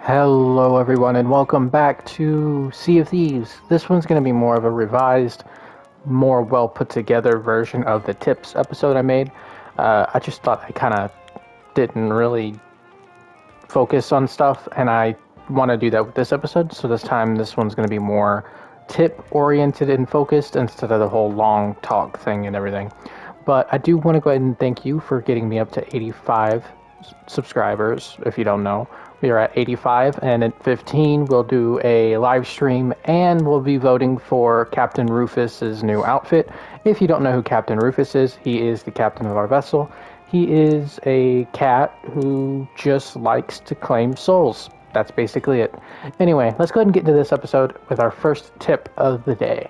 Hello everyone and welcome back to Sea of Thieves. This one's going to be more of a revised, more well put together version of the tips episode I made. I just thought I kind of didn't really focus on stuff and I want to do that with this episode. So this time this one's going to be more tip oriented and focused instead of the whole long talk thing and everything. But I do want to go ahead and thank you for getting me up to 85 subscribers. If you don't know, we are at 85, and at 15 we'll do a live stream and we'll be voting for Captain Rufus's new outfit. If you don't know who Captain Rufus is, he is the captain of our vessel. He is a cat who just likes to claim souls. That's basically it. Anyway, let's go ahead and get into this episode with our first tip of the day.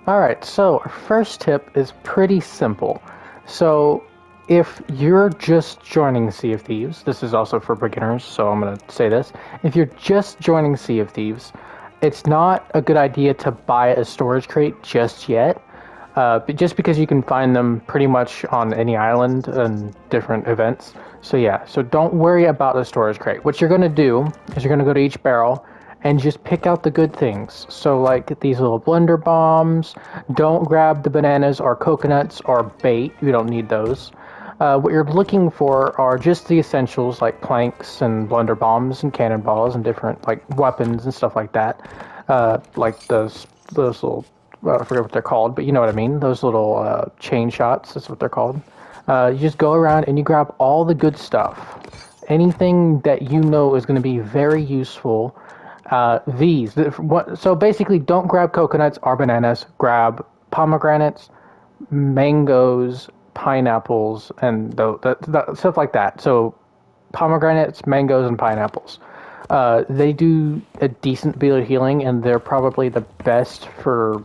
Alright, so our first tip is pretty simple. So if you're just joining Sea of Thieves, this is also for beginners, so I'm going to say this. If you're just joining Sea of Thieves, it's not a good idea to buy a storage crate just yet. Just because you can find them pretty much on any island and different events. So yeah, so don't worry about the storage crate. What you're going to do is you're going to go to each barrel and just pick out the good things. So like these little blender bombs, don't grab the bananas or coconuts or bait, you don't need those. What you're looking for are just the essentials like planks and blender bombs and cannonballs and different like weapons and stuff like that. Like those little, I forget what they're called, but you know what I mean. Those little chain shots, that's what they're called. You just go around and you grab all the good stuff. Anything that you know is going to be very useful. So basically don't grab coconuts or bananas, grab pomegranates, mangoes, pineapples, and stuff like that. So pomegranates, mangoes, and pineapples. They do a decent bit of healing, and they're probably the best for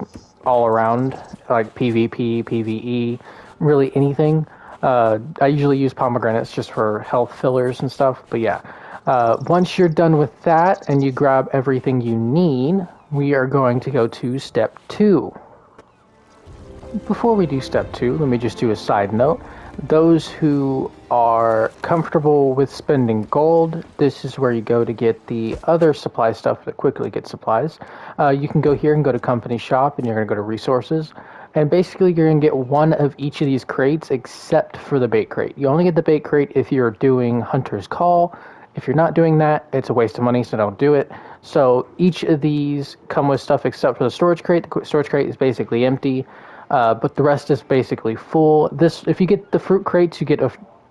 all around, like PvP, PvE, really anything. I usually use pomegranates just for health fillers and stuff, but yeah. Once you're done with that and you grab everything you need, we are going to go to step 2. Before we do step 2, let me just do a side note. Those who are comfortable with spending gold, this is where you go to get the other supply stuff that quickly gets supplies. You can go here and go to company shop, and you're going to go to resources. And basically you're going to get one of each of these crates except for the bait crate. You only get the bait crate if you're doing Hunter's Call. If you're not doing that, it's a waste of money, so don't do it. So each of these come with stuff except for the storage crate. The storage crate is basically empty. But the rest is basically full. If you get the fruit crates, you get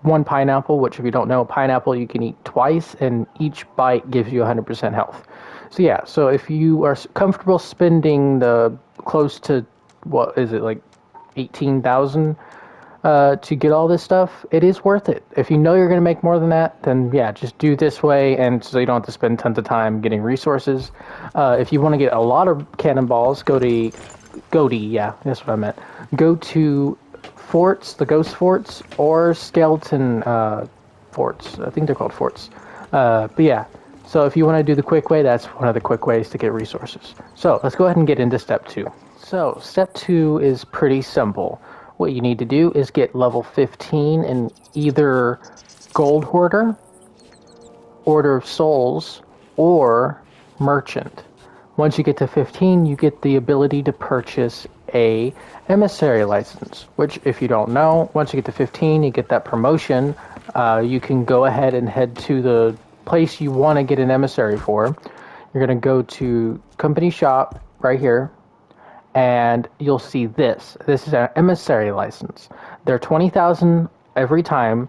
one pineapple, which if you don't know, pineapple you can eat twice, and each bite gives you 100% health. So yeah, so if you are comfortable spending the close to, what is it, like 18,000 to get all this stuff, it is worth it. If you know you're going to make more than that, then yeah, just do this way, and so you don't have to spend tons of time getting resources. If you want to get a lot of cannonballs, go to forts, the ghost forts, or skeleton forts. I think they're called forts. But yeah, so if you want to do the quick way, that's one of the quick ways to get resources. So let's go ahead and get into step 2. So step 2 is pretty simple. What you need to do is get level 15 in either Gold Hoarder, Order of Souls, or Merchant. Once you get to 15, you get the ability to purchase a emissary license, which if you don't know, once you get to 15, you get that promotion. You can go ahead and head to the place you want to get an emissary for. You're going to go to company shop right here, and you'll see this. This is an emissary license. They're 20,000 every time,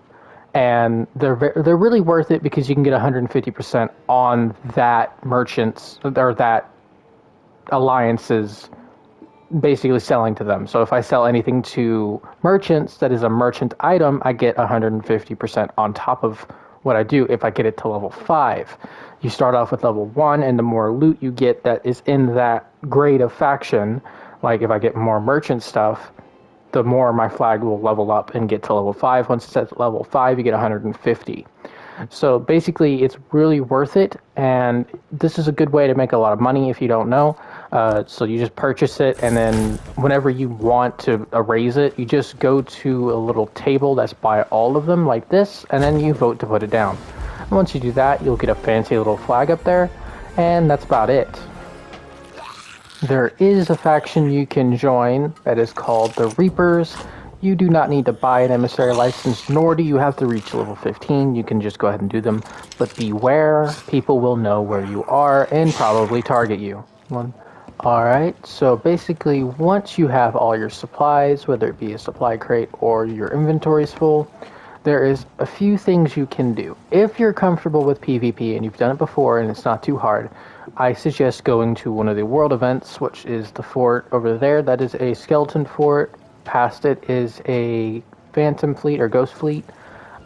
and they're really worth it because you can get 150% on that merchant's, or that alliances basically selling to them. So if I sell anything to merchants that is a merchant item, I get 150% on top of what I do if I get it to level 5. You start off with level 1, and the more loot you get that is in that grade of faction, like if I get more merchant stuff, the more my flag will level up and get to level 5. Once it's at level 5, you get 150. So basically, it's really worth it, and this is a good way to make a lot of money if you don't know. So you just purchase it, and then whenever you want to erase it, you just go to a little table that's by all of them like this, and then you vote to put it down. And once you do that, you'll get a fancy little flag up there, and that's about it. There is a faction you can join that is called the Reapers. You do not need to buy an emissary license, nor do you have to reach level 15. You can just go ahead and do them. But beware, people will know where you are and probably target you. Alright, so basically once you have all your supplies, whether it be a supply crate or your inventory is full, there is a few things you can do. If you're comfortable with PvP and you've done it before and it's not too hard, I suggest going to one of the world events, which is the fort over there. That is a skeleton fort. Past it is a phantom fleet or ghost fleet.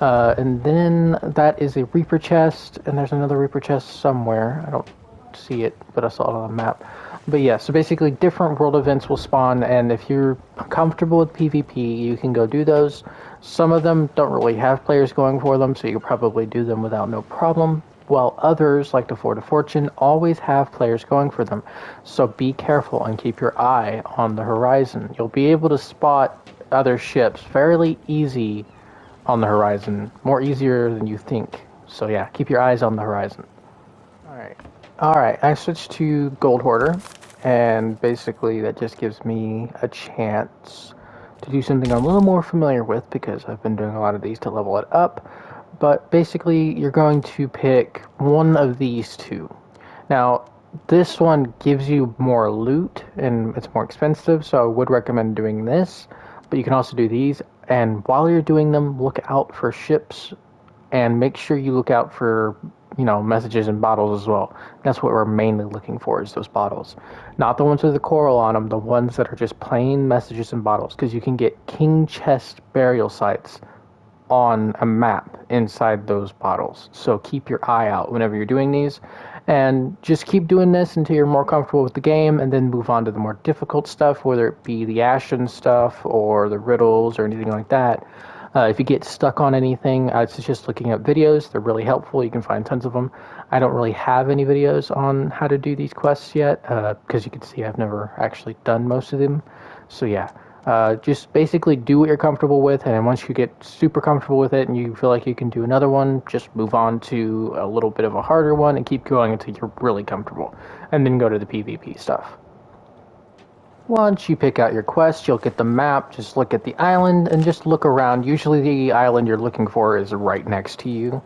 And then that is a Reaper chest, and there's another Reaper chest somewhere. I don't see it, but I saw it on the map. But yeah, so basically different world events will spawn, and if you're comfortable with PvP, you can go do those. Some of them don't really have players going for them, so you can probably do them without no problem, while others, like the Fort of Fortune, always have players going for them. So be careful and keep your eye on the horizon. You'll be able to spot other ships fairly easy on the horizon, more easier than you think. So yeah, keep your eyes on the horizon. Alright, I switched to Gold Hoarder, and basically that just gives me a chance to do something I'm a little more familiar with because I've been doing a lot of these to level it up. But basically, you're going to pick one of these two. Now, this one gives you more loot, and it's more expensive, so I would recommend doing this. But you can also do these, and while you're doing them, look out for ships, and make sure you look out for, messages and bottles as well. That's what we're mainly looking for, is those bottles. Not the ones with the coral on them, the ones that are just plain messages and bottles, because you can get king chest burial sites on a map inside those bottles. So keep your eye out whenever you're doing these, and just keep doing this until you're more comfortable with the game, and then move on to the more difficult stuff, whether it be the Ashen stuff or the riddles or anything like that. If you get stuck on anything, I'd suggest looking up videos. They're really helpful. You can find tons of them. I don't really have any videos on how to do these quests yet, because you can see I've never actually done most of them. So yeah, just basically do what you're comfortable with, and then once you get super comfortable with it and you feel like you can do another one, just move on to a little bit of a harder one and keep going until you're really comfortable, and then go to the PvP stuff. Once you pick out your quest, you'll get the map. Just look at the island and just look around. Usually the island you're looking for is right next to you,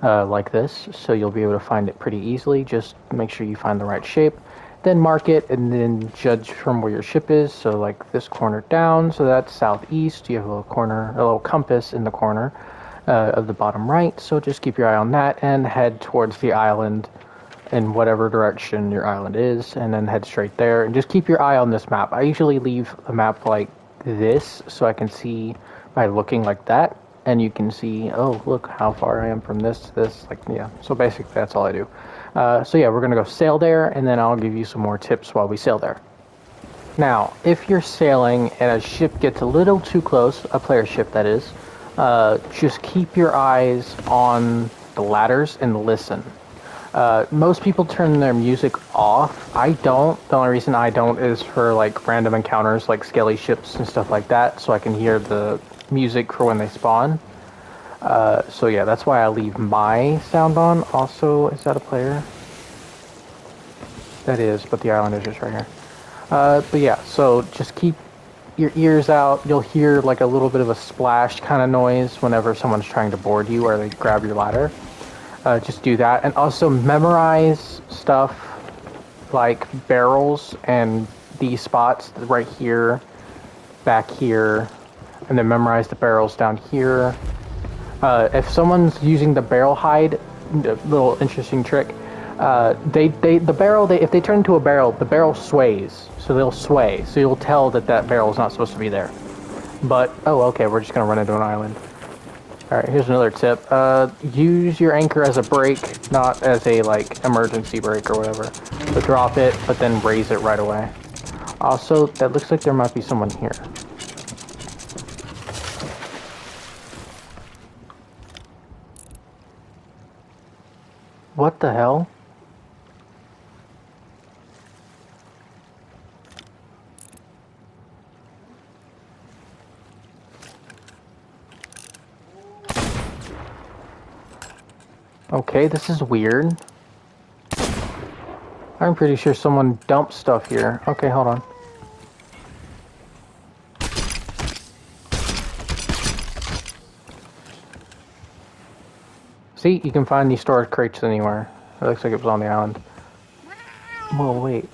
like this, so you'll be able to find it pretty easily. Just make sure you find the right shape. Then mark it and then judge from where your ship is. So like this corner down, so that's southeast. You have a little compass in the corner of the bottom right. So just keep your eye on that and head towards the island in whatever direction your island is, and then head straight there. And just keep your eye on this map. I usually leave a map like this so I can see by looking like that. And you can see, oh, look how far I am from this to this. Like, yeah, so basically that's all I do. So yeah, we're going to go sail there, and then I'll give you some more tips while we sail there. Now, if you're sailing and a ship gets a little too close, a player ship that is, just keep your eyes on the ladders and listen. Most people turn their music off. I don't. The only reason I don't is for like random encounters like skelly ships and stuff like that, so I can hear the music for when they spawn. So yeah, that's why I leave my sound on. Also, is that a player? That is, but the island is just right here. But yeah, so just keep your ears out. You'll hear like a little bit of a splash kind of noise whenever someone's trying to board you or they grab your ladder. Just do that, and also memorize stuff like barrels and these spots right here, back here, and then memorize the barrels down here. If someone's using the barrel hide, a little interesting trick, if they turn into a barrel, the barrel sways, so they'll sway, so you'll tell that barrel is not supposed to be there. But, oh, okay, we're just gonna run into an island. Alright, here's another tip. Use your anchor as a brake, not as a, like, emergency brake or whatever. So drop it, but then raise it right away. Also, that looks like there might be someone here. What the hell? Okay, this is weird. I'm pretty sure someone dumped stuff here. Okay, hold on. See, you can find these storage crates anywhere. It looks like it was on the island. Whoa, wait.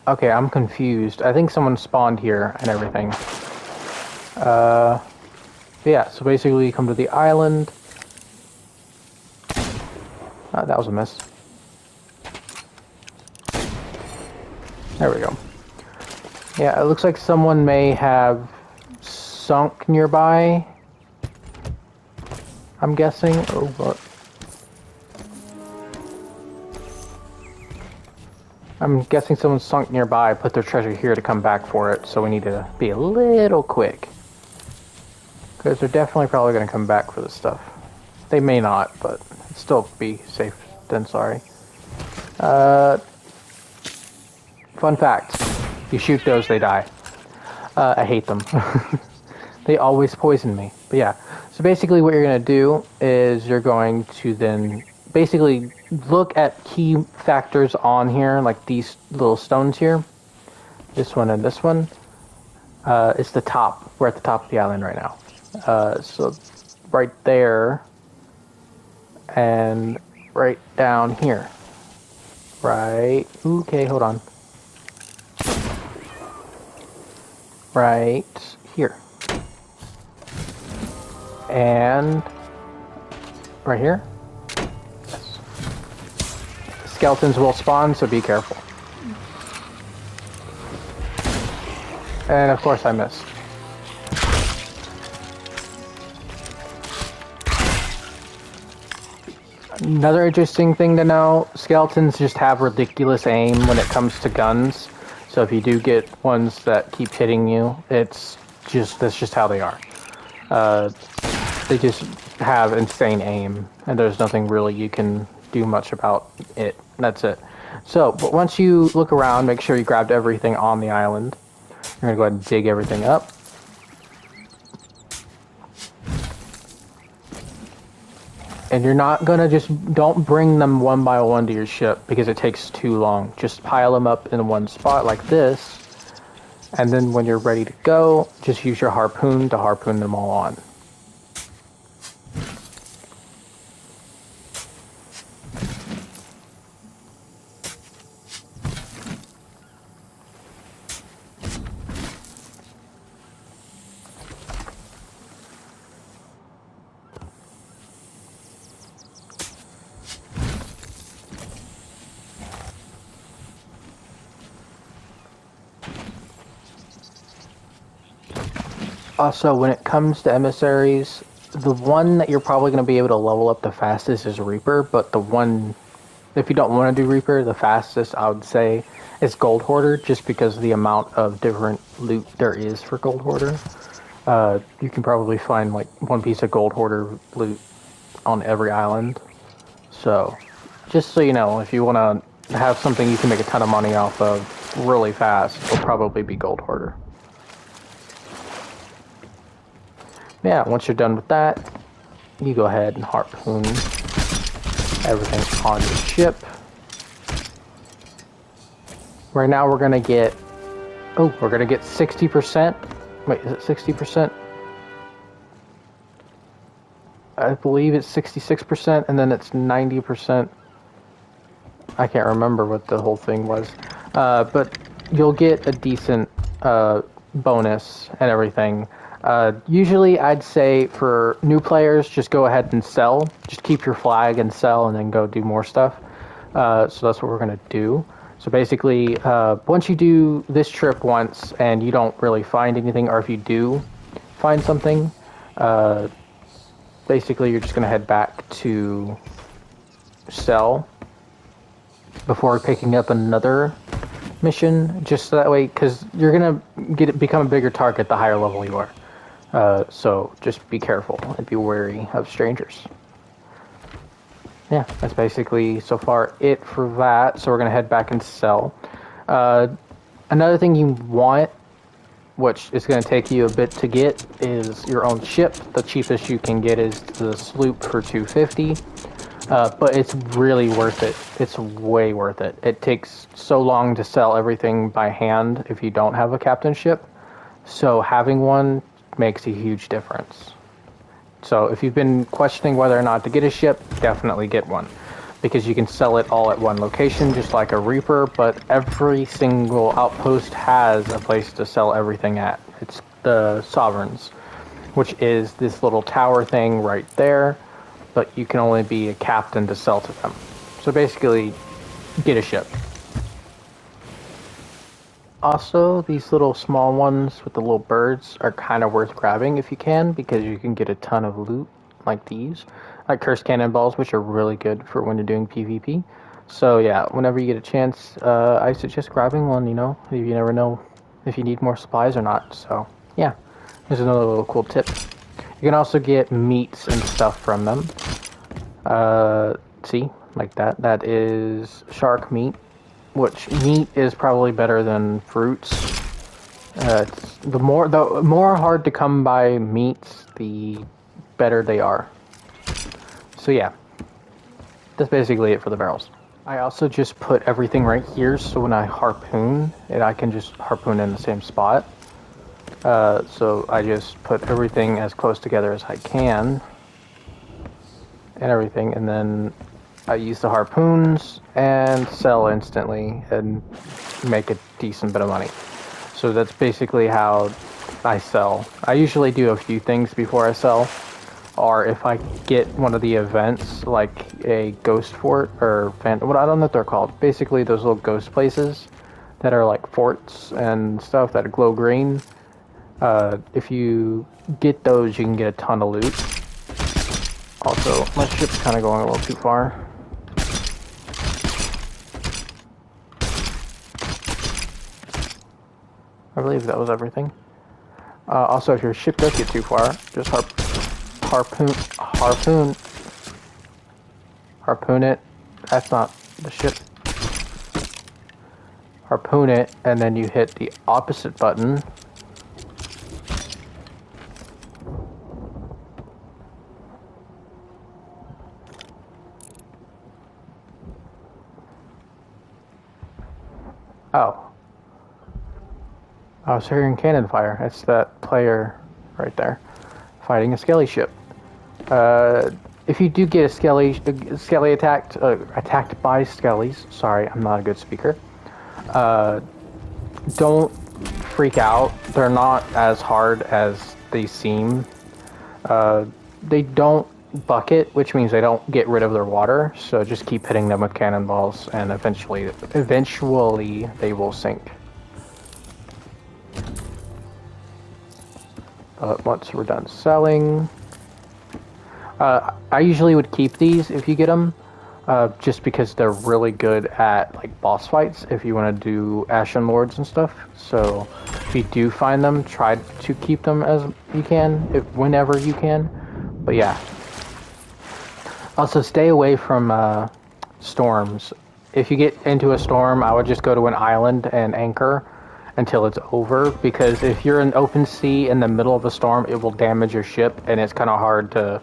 Okay, I'm confused. I think someone spawned here and everything. Yeah, so basically you come to the island. That was a miss. There we go. Yeah, it looks like someone may have sunk nearby. I'm guessing. Oh, but I'm guessing someone sunk nearby, put their treasure here to come back for it, so we need to be a little quick. Because they're definitely probably going to come back for this stuff. They may not, but still be safe than sorry. Fun fact. You shoot those, they die. I hate them. They always poison me. But yeah, so basically what you're going to do is you're going to then basically look at key factors on here, like these little stones here. This one and this one. It's the top. We're at the top of the island right now. So right there and right down here. Right. Okay, hold on. Right here. And right here. Yes. Skeletons will spawn, so be careful. And of course I missed. Another interesting thing to know, skeletons just have ridiculous aim when it comes to guns. So if you do get ones that keep hitting you, that's just how they are. They just have insane aim, and there's nothing really you can do much about it. That's it. So, but once you look around, make sure you grabbed everything on the island. You're gonna go ahead and dig everything up. And you're not gonna don't bring them one by one to your ship because it takes too long. Just pile them up in one spot like this. And then when you're ready to go, just use your harpoon to harpoon them all on. Also, when it comes to emissaries, the one that you're probably going to be able to level up the fastest is Reaper, but the one, if you don't want to do Reaper, the fastest I would say is Gold Hoarder, just because of the amount of different loot there is for Gold Hoarder. You can probably find like one piece of Gold Hoarder loot on every island. So, just so you know, if you want to have something you can make a ton of money off of really fast, it'll probably be Gold Hoarder. Yeah, once you're done with that, you go ahead and harpoon everything on your ship. Right now we're gonna get, we're gonna get 60%. Wait, is it 60%? I believe it's 66%, and then it's 90%. I can't remember what the whole thing was. But you'll get a decent bonus and everything. Usually I'd say for new players, just go ahead and sell. Just keep your flag and sell and then go do more stuff. So that's what we're going to do. So basically, once you do this trip once and you don't really find anything, or if you do find something, basically you're just going to head back to sell before picking up another mission, just so that way, because you're going to become a bigger target the higher level you are. So just be careful and be wary of strangers. Yeah, that's basically so far it for that. So we're going to head back and sell. Another thing you want which is going to take you a bit to get, is your own ship. The cheapest you can get is the sloop for 250. But it's really worth it. It's way worth it. It takes so long to sell everything by hand if you don't have a captain ship. So having one makes a huge difference. So if you've been questioning whether or not to get a ship, definitely get one. Because you can sell it all at one location, just like a Reaper, but every single outpost has a place to sell everything at. It's the Sovereigns, which is this little tower thing right there, but you can only be a captain to sell to them. So basically, get a ship. Also, these little small ones with the little birds are kind of worth grabbing if you can, because you can get a ton of loot like these. Like cursed cannonballs, which are really good for when you're doing PvP. So yeah, whenever you get a chance, I suggest grabbing one, you know? You never know if you need more supplies or not. So yeah, there's another little cool tip. You can also get meats and stuff from them. See? Like that. That is shark meat. Which meat is probably better than fruits. The more hard to come by meats, the better they are. So yeah, that's basically it for the barrels. I also just put everything right here, so when I harpoon, I can just harpoon in the same spot. So I just put everything as close together as I can, and everything, and then I use the harpoons and sell instantly and make a decent bit of money. So that's basically how I sell. I usually do a few things before I sell. Or if I get one of the events, like a ghost fort or I don't know what they're called. Basically, those little ghost places that are like forts and stuff that glow green. If you get those, you can get a ton of loot. Also, my ship's kind of going a little too far. I believe that was everything. Also, if your ship does get too far, just harpoon it. That's not the ship. Harpoon it, and then you hit the opposite button. Oh. I was hearing cannon fire. It's that player right there fighting a skelly ship. If you do get a skelly attacked by skellies, sorry, I'm not a good speaker. Don't freak out. They're not as hard as they seem. They don't bucket, which means they don't get rid of their water. So just keep hitting them with cannonballs, and eventually they will sink. Once we're done selling, I usually would keep these if you get them, just because they're really good at like boss fights if you want to do Ashen Lords and stuff. So if you do find them, try to keep them as you can, whenever you can. But yeah. Also, stay away from storms. If you get into a storm, I would just go to an island and anchor until it's over, because if you're in open sea in the middle of a storm, it will damage your ship, and it's kind of hard to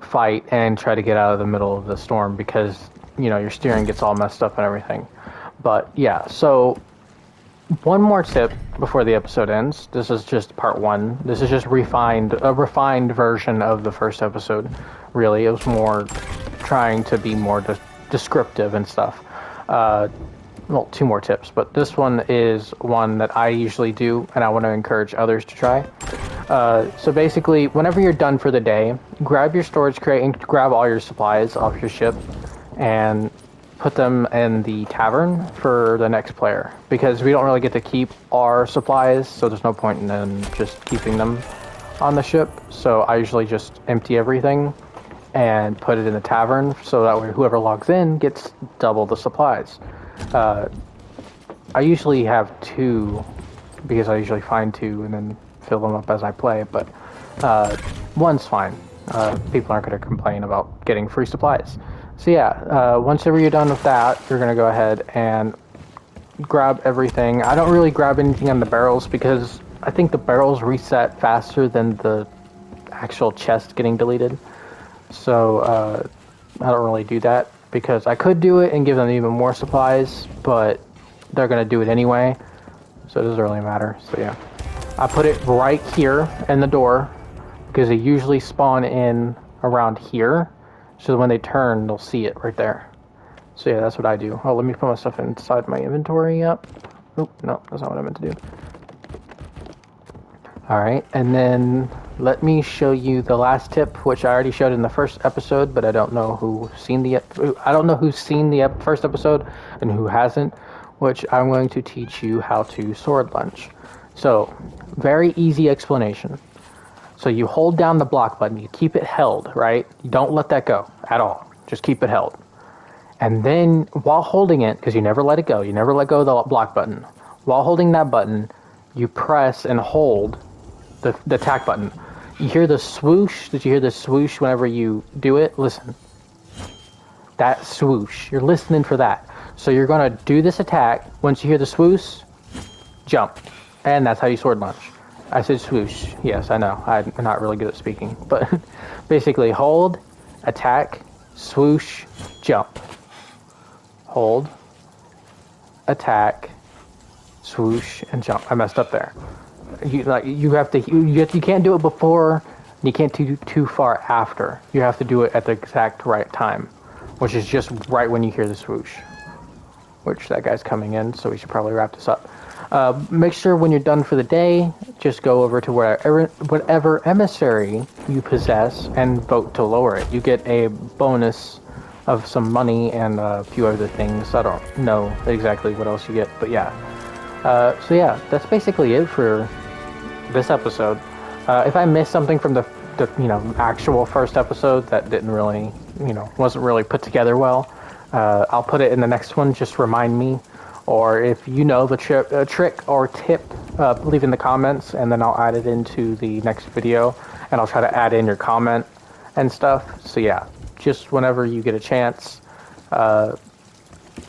fight and try to get out of the middle of the storm because, you know, your steering gets all messed up and everything. But yeah, so one more tip before the episode ends. This is just part one. This is just a refined version of the first episode. Really, it was more trying to be more descriptive and stuff. Well, two more tips, but this one is one that I usually do, and I want to encourage others to try. So basically, whenever you're done for the day, grab your storage crate and grab all your supplies off your ship, and put them in the tavern for the next player, because we don't really get to keep our supplies, so there's no point in just keeping them on the ship. So I usually just empty everything and put it in the tavern, so that way whoever logs in gets double the supplies. I usually have two, because I usually find two and then fill them up as I play, but one's fine. People aren't going to complain about getting free supplies. So yeah, once you're done with that, you're going to go ahead and grab everything. I don't really grab anything on the barrels because I think the barrels reset faster than the actual chest getting deleted. So I don't really do that because I could do it and give them even more supplies, but they're going to do it anyway. So it doesn't really matter. So yeah. I put it right here in the door because they usually spawn in around here. So when they turn, they'll see it right there. So yeah, that's what I do. Oh, let me put my stuff inside my inventory. Yep. Oop, no, that's not what I meant to do. Alright, and then let me show you the last tip, which I already showed in the first episode, but I don't know who's seen the first episode and who hasn't, which I'm going to teach you how to sword lunge. So, very easy explanation. So you hold down the block button, you keep it held, right? You don't let that go at all. Just keep it held. And then while holding it, because you never let it go, you never let go of the block button. While holding that button, you press and hold the attack button. You hear the swoosh? Did you hear the swoosh whenever you do it? Listen. That swoosh. You're listening for that. So you're going to do this attack. Once you hear the swoosh, jump. And that's how you sword lunge. I said swoosh. Yes, I know. I'm not really good at speaking. But basically, hold, attack, swoosh, jump. Hold, attack, swoosh, and jump. I messed up there. You can't do it before, and you can't do too far after. You have to do it at the exact right time, which is just right when you hear the swoosh. Which that guy's coming in, so we should probably wrap this up. Make sure when you're done for the day, just go over to whatever emissary you possess and vote to lower it. You get a bonus of some money and a few other things. I don't know exactly what else you get, but yeah. So yeah, that's basically it for this episode. If I missed something from the actual first episode that didn't really, wasn't really put together well, I'll put it in the next one. Just remind me. Or if you know the trick or tip, leave in the comments, and then I'll add it into the next video, and I'll try to add in your comment and stuff. So yeah, just whenever you get a chance, I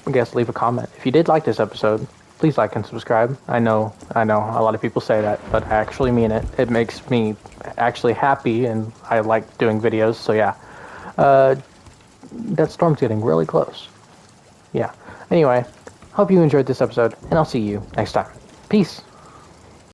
guess leave a comment. If you did like this episode, please like and subscribe. I know a lot of people say that, but I actually mean it. It makes me actually happy, and I like doing videos, so yeah. That storm's getting really close. Yeah. Anyway, hope you enjoyed this episode, and I'll see you next time. Peace!